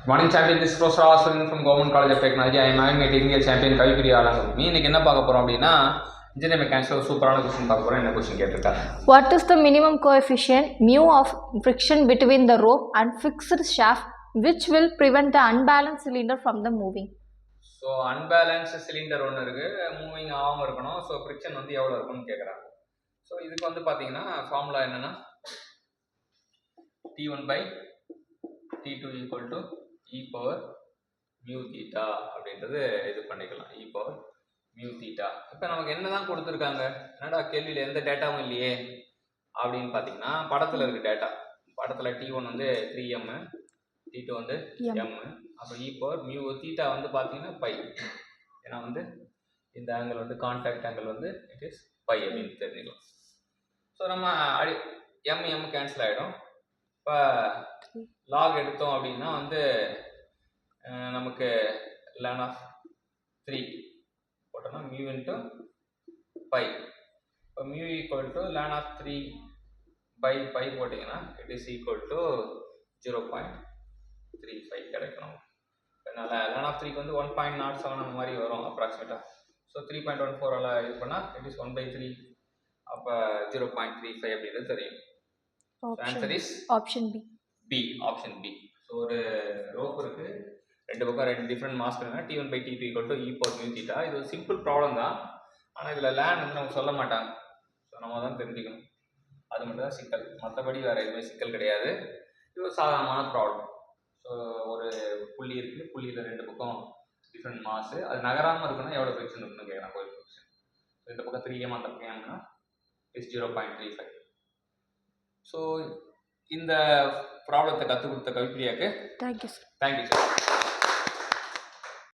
Morning champion, this is Professor Aswin from Government College of Technology. I am having a technical champion Kavipriya Alangal. நீ இன்னைக்கு என்ன பார்க்க போறோம் அப்படின்னா engineering மெக்கானிக்ஸ்ல ஒரு சூப்பரான क्वेश्चन பார்க்க போறோம். என்ன क्वेश्चन கேட்டிருக்காங்க? What is the minimum coefficient mu of friction between the rope and fixed shaft which will prevent the unbalanced cylinder from the moving? So unbalanced cylinder ஒன்று இருக்கு, மூவிங் ஆகாமல் இருக்கணும். ஸோ ஃப்ரிக்ஷன் வந்து எவ்வளோ இருக்கும்னு கேட்குறாங்க. ஸோ இதுக்கு வந்து பார்த்தீங்கன்னா ஃபார்முலா என்னன்னா T1 by T2 equal to e power mu theta அப்படின்றது இது பண்ணிக்கலாம், e power mu theta. இப்போ நமக்கு என்ன தான் கொடுத்துருக்காங்க, என்னடா கேள்வியில் எந்த டேட்டாவும் இல்லையே அப்படின்னு பார்த்தீங்கன்னா படத்தில் இருக்கு டேட்டா. படத்தில் T1 வந்து 3m, T2 வந்து m. அப்போ e power mu theta வந்து பார்த்தீங்கன்னா பை. ஏன்னா வந்து இந்த ஆங்கிள் வந்து கான்டாக்ட் ஆங்கிள் வந்து இட் இஸ் பை அப்படின்னு தெரிஞ்சுக்கலாம். ஸோ நம்ம m கேன்சல் ஆகிடும். இப்போ லாக் எடுத்தோம் அப்படின்னா வந்து நமக்கு ln of 3 போட்டோம்னா mu இன்ட்டு பை. இப்போ mu equal to ln of 3 pi pi போட்டிங்கன்னா இட் இஸ் ஈக்குவல் டு 0.35 கிடைக்கணும். அதனால் ln of 3க்கு வந்து 1.07 அந்த மாதிரி வரும் அப்ராக்சிமேட்டாக. ஸோ 3.14 இது பண்ணால் இட் இஸ் 1/3. அப்போ 0.35 அப்படின்றது தெரியும். Answer is option B. Option B. So ஒரு ரோப் இருக்கு, ரெண்டு பக்கம் ரெண்டு டிஃப்ரெண்ட் மாஸ் இருக்குன்னா T1 by T2 equal to e power mu theta. இது ஒரு சிம்பிள் ப்ராப்ளம் தான், ஆனால் இதில் லேண்ட் வந்து நமக்கு சொல்ல மாட்டாங்க. ஸோ நம்ம தான் தெரிஞ்சுக்கணும், அது மட்டும் தான் சிக்கல், மற்றபடி வேறு எதுவுமே சிக்கல் கிடையாது. இது ஒரு சாதாரணமான ப்ராப்ளம். ஸோ ஒரு புள்ளி இருக்குது, புள்ளியில் ரெண்டு பக்கம் டிஃப்ரெண்ட் மாசு, அது நகராமல் இருக்குன்னா எவ்வளோ ஃப்ரிக்ஷன் இருக்குன்னு கேட்குறான். கோயில் ஃப்ரிக்ஷன் இந்த பக்கம் 3m அந்த பக்கம் mனா இஸ் 0.35. ஸோ இந்த ப்ராப்ளத்தை கற்றுக் கொடுத்த கவிப்பிரியாவுக்கு தேங்க்யூ சார்.